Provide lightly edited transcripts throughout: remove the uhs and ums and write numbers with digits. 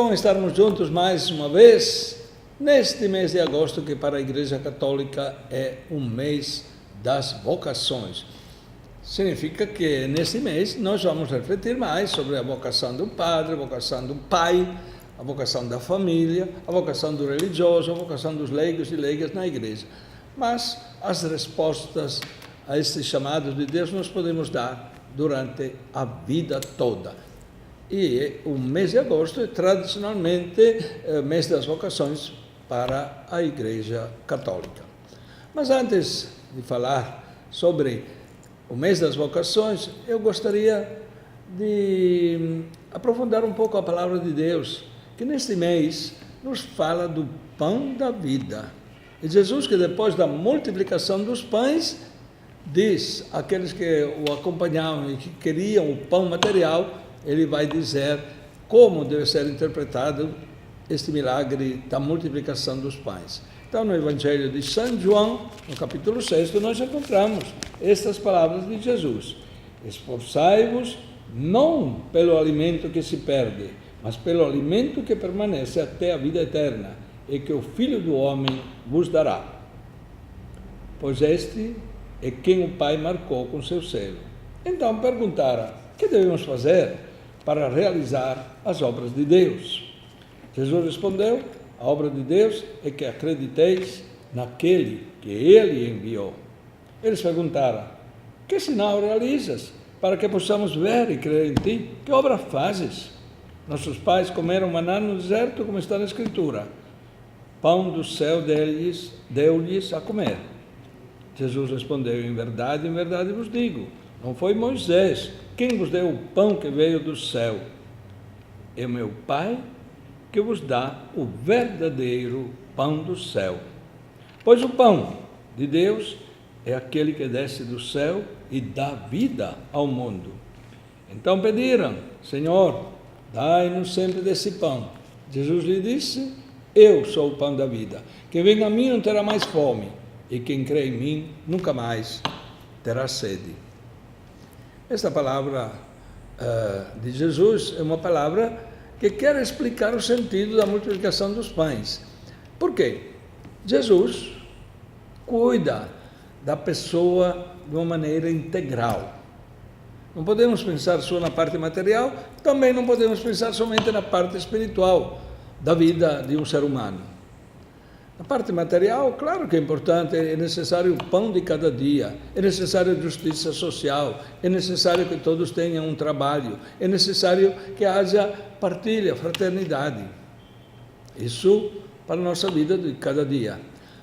bom estarmos juntos mais uma vez, neste mês de agosto, que para a Igreja Católica é um mês das vocações. Significa que neste mês nós vamos refletir mais sobre a vocação do padre, a vocação do pai, a vocação da família, a vocação do religioso, a vocação dos leigos e leigas na Igreja. Mas as respostas a estes chamados de Deus nós podemos dar durante a vida toda. E o mês de agosto é tradicionalmente mês das vocações para a Igreja Católica. Mas antes de falar sobre o mês das vocações, eu gostaria de aprofundar um pouco a palavra de Deus, que neste mês nos fala do pão da vida. E Jesus, que depois da multiplicação dos pães, diz àqueles que o acompanhavam e que queriam o pão material, ele vai dizer como deve ser interpretado este milagre da multiplicação dos pães. Então, no Evangelho de São João, no capítulo 6, nós encontramos estas palavras de Jesus: esforçai-vos não pelo alimento que se perde, mas pelo alimento que permanece até a vida eterna, e que o Filho do Homem vos dará. Pois este é quem o Pai marcou com seu selo. Então perguntaram: que devemos fazer para realizar as obras de Deus? Jesus respondeu: a obra de Deus é que acrediteis naquele que Ele enviou. Eles perguntaram: que sinal realizas para que possamos ver e crer em Ti? Que obra fazes? Nossos pais comeram maná no deserto, como está na Escritura. Pão do céu deu-lhes a comer. Jesus respondeu: em verdade vos digo, não foi Moisés quem vos deu o pão que veio do céu. É o meu Pai que vos dá o verdadeiro pão do céu. Pois o pão de Deus é aquele que desce do céu e dá vida ao mundo. Então pediram: Senhor, dai-nos sempre desse pão. Jesus lhe disse: eu sou o pão da vida. Quem vem a mim não terá mais fome, e quem crê em mim nunca mais terá sede. Esta palavra de Jesus é uma palavra que quer explicar o sentido da multiplicação dos pães. Por quê? Jesus cuida da pessoa de uma maneira integral. Não podemos pensar só na parte material, também não podemos pensar somente na parte espiritual da vida de um ser humano. A parte material, claro que é importante, é necessário o pão de cada dia, é necessário justiça social, é necessário que todos tenham um trabalho, é necessário que haja partilha, fraternidade. Isso para a nossa vida de cada dia.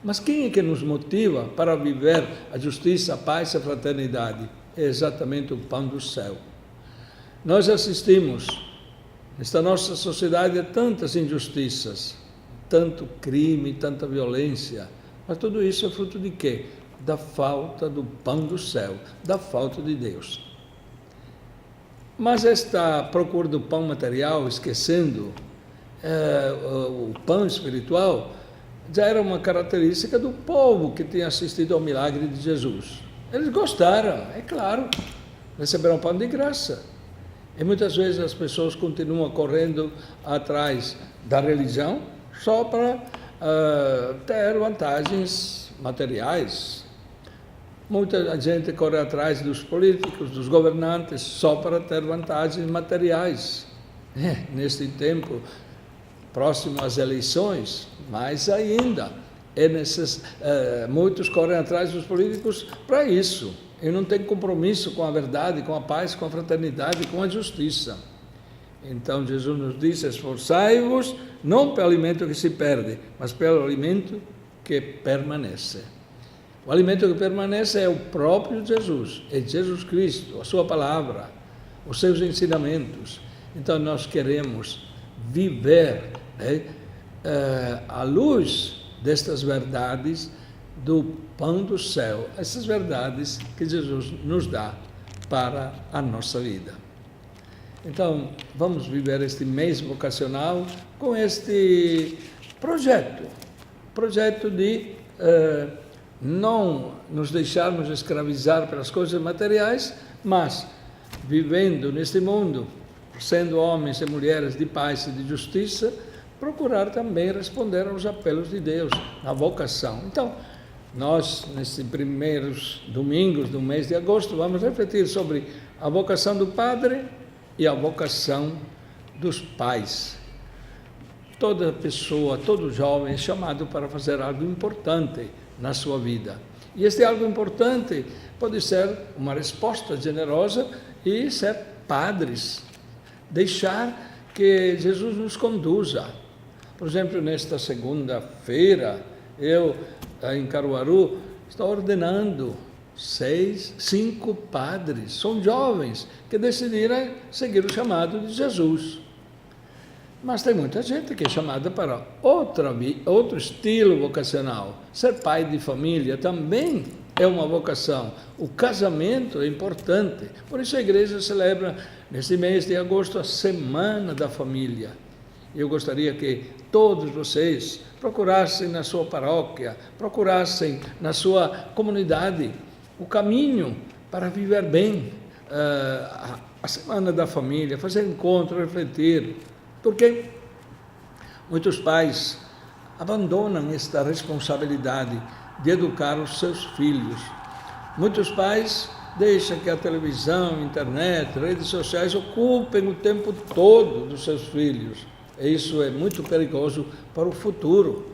Mas quem é que nos motiva para viver a justiça, a paz e a fraternidade? É exatamente o pão do céu. Nós assistimos, nesta nossa sociedade, a tantas injustiças, tanto crime, tanta violência, mas tudo isso é fruto de quê? Da falta do pão do céu, da falta de Deus. Mas esta procura do pão material, esquecendo o pão espiritual, já era uma característica do povo que tinha assistido ao milagre de Jesus. Eles gostaram, é claro, receberam pão de graça. E muitas vezes as pessoas continuam correndo atrás da religião só para ter vantagens materiais. Muita gente corre atrás dos políticos, dos governantes, só para ter vantagens materiais. Neste tempo, próximo às eleições, mais ainda, muitos correm atrás dos políticos para isso, e não têm compromisso com a verdade, com a paz, com a fraternidade, com a justiça. Então Jesus nos diz: esforçai-vos não pelo alimento que se perde, mas pelo alimento que permanece. O alimento que permanece é o próprio Jesus, é Jesus Cristo, a sua palavra, os seus ensinamentos. Então nós queremos viver à luz destas verdades do pão do céu, essas verdades que Jesus nos dá para a nossa vida. Então, vamos viver este mês vocacional com este projeto de não nos deixarmos escravizar pelas coisas materiais, mas vivendo neste mundo sendo homens e mulheres de paz e de justiça, procurar também responder aos apelos de Deus, na vocação. Então, nós, nesses primeiros domingos do mês de agosto, vamos refletir sobre a vocação do padre e a vocação dos pais. Toda pessoa, todo jovem é chamado para fazer algo importante na sua vida. E este algo importante pode ser uma resposta generosa e ser padres. Deixar que Jesus nos conduza. Por exemplo, nesta segunda-feira, eu, em Caruaru, estou ordenando 5 padres. São jovens que decidiram seguir o chamado de Jesus. Mas tem muita gente que é chamada para outro estilo vocacional. Ser pai de família também é uma vocação. O casamento é importante. Por isso a igreja celebra, neste mês de agosto, a Semana da Família. Eu gostaria que todos vocês procurassem na sua paróquia, procurassem na sua comunidade o caminho para viver bem a Semana da Família, fazer encontro, refletir. Porque muitos pais abandonam esta responsabilidade de educar os seus filhos. Muitos pais deixam que a televisão, a internet, redes sociais ocupem o tempo todo dos seus filhos. E isso é muito perigoso para o futuro.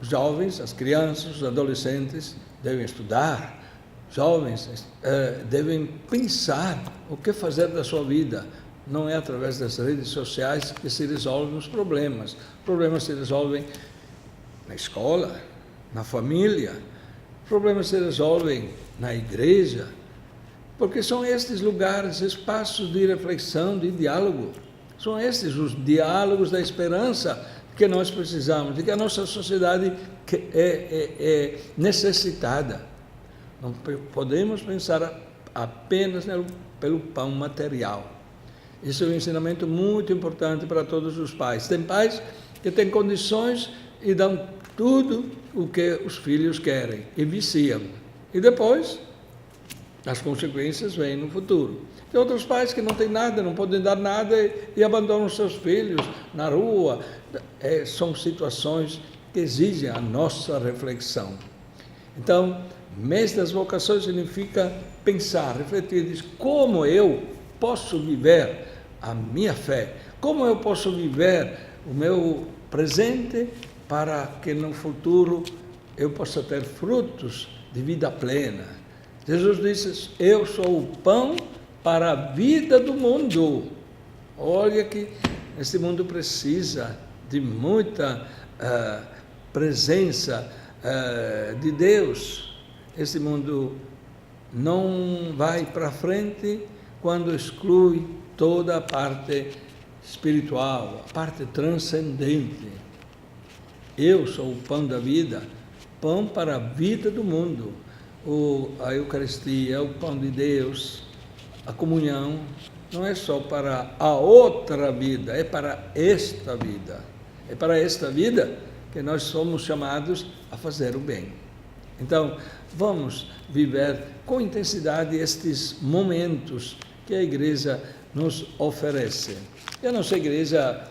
Os jovens, as crianças, os adolescentes devem estudar. Jovens devem pensar o que fazer da sua vida. Não é através das redes sociais que se resolvem os problemas. Os problemas se resolvem na escola, na família. Os problemas se resolvem na igreja. Porque são estes lugares, espaços de reflexão, de diálogo. São estes os diálogos da esperança que nós precisamos, de que a nossa sociedade é necessitada. Não podemos pensar apenas pelo pão material. Isso é um ensinamento muito importante para todos os pais. Tem pais que têm condições e dão tudo o que os filhos querem e viciam. E depois, as consequências vêm no futuro. Tem outros pais que não têm nada, não podem dar nada e abandonam seus filhos na rua. São situações que exigem a nossa reflexão. Então, mês das vocações significa pensar, refletir, diz, como eu posso viver a minha fé, como eu posso viver o meu presente para que no futuro eu possa ter frutos de vida plena. Jesus disse, eu sou o pão para a vida do mundo. Olha que esse mundo precisa de muita presença de Deus. Esse mundo não vai para frente quando exclui toda a parte espiritual, a parte transcendente. Eu sou o pão da vida, pão para a vida do mundo. A Eucaristia é o pão de Deus, a comunhão não é só para a outra vida, é para esta vida. É para esta vida que nós somos chamados a fazer o bem. Então, vamos viver com intensidade estes momentos que a igreja nos oferece. E a nossa igreja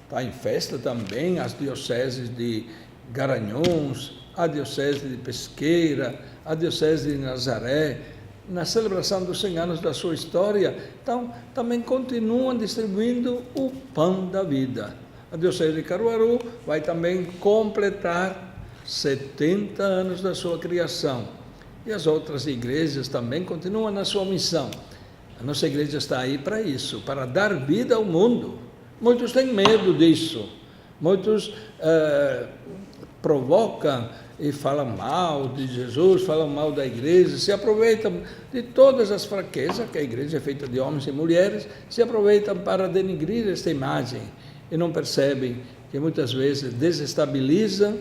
está em festa também, as dioceses de Garanhuns, a diocese de Pesqueira, a diocese de Nazaré, na celebração dos 100 anos da sua história, então também continuam distribuindo o pão da vida. A diocese de Caruaru vai também completar 70 anos da sua criação. E as outras igrejas também continuam na sua missão. A nossa igreja está aí para isso, para dar vida ao mundo. Muitos têm medo disso. Muitos provocam e falam mal de Jesus, falam mal da igreja, se aproveitam de todas as fraquezas, que a igreja é feita de homens e mulheres, se aproveitam para denigrir esta imagem e não percebem que muitas vezes desestabilizam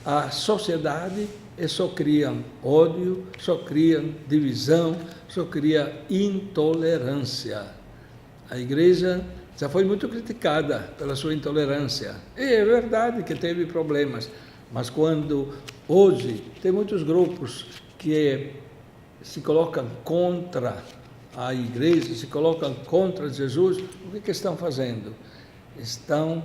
a sociedade e só criam ódio, só criam divisão, só criam intolerância. A igreja já foi muito criticada pela sua intolerância. E é verdade que teve problemas, mas quando hoje tem muitos grupos que se colocam contra a igreja, se colocam contra Jesus, o que estão fazendo? Estão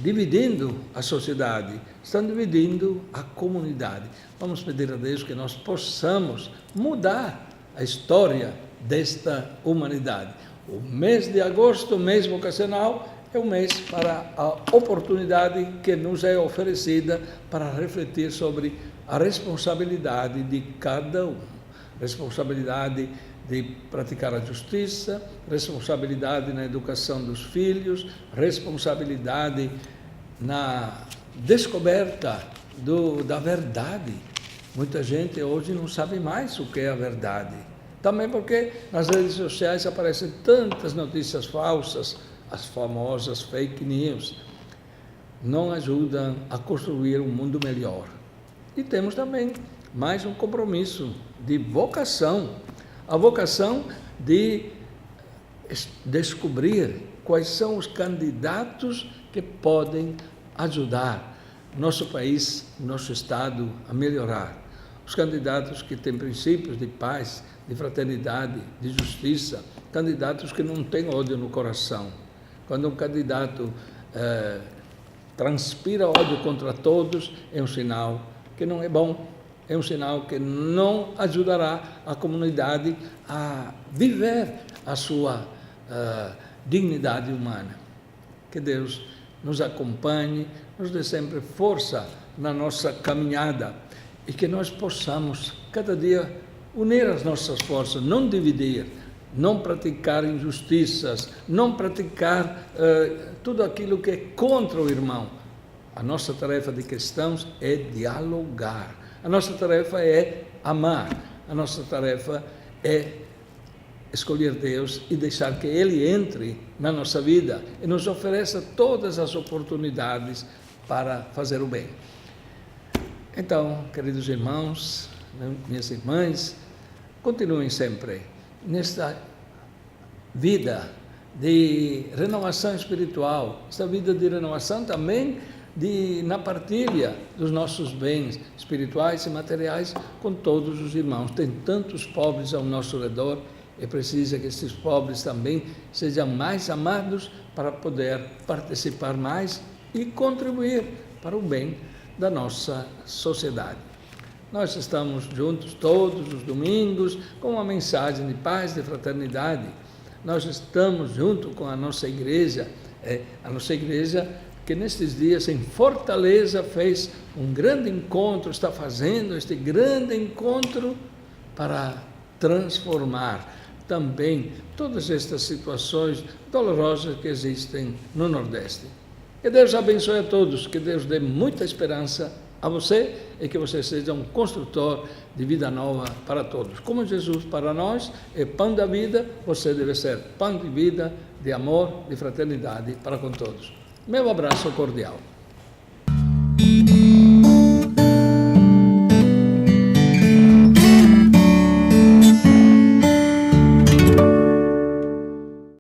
dividindo a sociedade, estão dividindo a comunidade. Vamos pedir a Deus que nós possamos mudar a história desta humanidade. O mês de agosto, mês vocacional, é um mês para a oportunidade que nos é oferecida para refletir sobre a responsabilidade de cada um. Responsabilidade de praticar a justiça, responsabilidade na educação dos filhos, responsabilidade na descoberta da verdade. Muita gente hoje não sabe mais o que é a verdade. Também porque nas redes sociais aparecem tantas notícias falsas, as famosas fake news, não ajudam a construir um mundo melhor. E temos também mais um compromisso de vocação, a vocação de descobrir quais são os candidatos que podem ajudar nosso país, nosso Estado a melhorar. Os candidatos que têm princípios de paz, de fraternidade, de justiça, candidatos que não têm ódio no coração. Quando um candidato transpira ódio contra todos, é um sinal que não é bom, é um sinal que não ajudará a comunidade a viver a sua dignidade humana. Que Deus nos acompanhe, nos dê sempre força na nossa caminhada e que nós possamos, cada dia, unir as nossas forças, não dividir, não praticar injustiças, não praticar tudo aquilo que é contra o irmão. A nossa tarefa de cristãos é dialogar. A nossa tarefa é amar. A nossa tarefa é escolher Deus e deixar que Ele entre na nossa vida e nos ofereça todas as oportunidades para fazer o bem. Então, queridos irmãos, minhas irmãs, continuem sempre nesta vida de renovação espiritual, esta vida de renovação também na partilha dos nossos bens espirituais e materiais com todos os irmãos. Tem tantos pobres ao nosso redor, é preciso que esses pobres também sejam mais amados para poder participar mais e contribuir para o bem da nossa sociedade. Nós estamos juntos todos os domingos com uma mensagem de paz, de fraternidade. Nós estamos junto com a nossa igreja que nestes dias em Fortaleza fez um grande encontro, está fazendo este grande encontro para transformar também todas estas situações dolorosas que existem no Nordeste. Que Deus abençoe a todos, que Deus dê muita esperança a você e que você seja um construtor de vida nova para todos. Como Jesus para nós é pão da vida, você deve ser pão de vida, de amor, de fraternidade para com todos. Meu abraço cordial.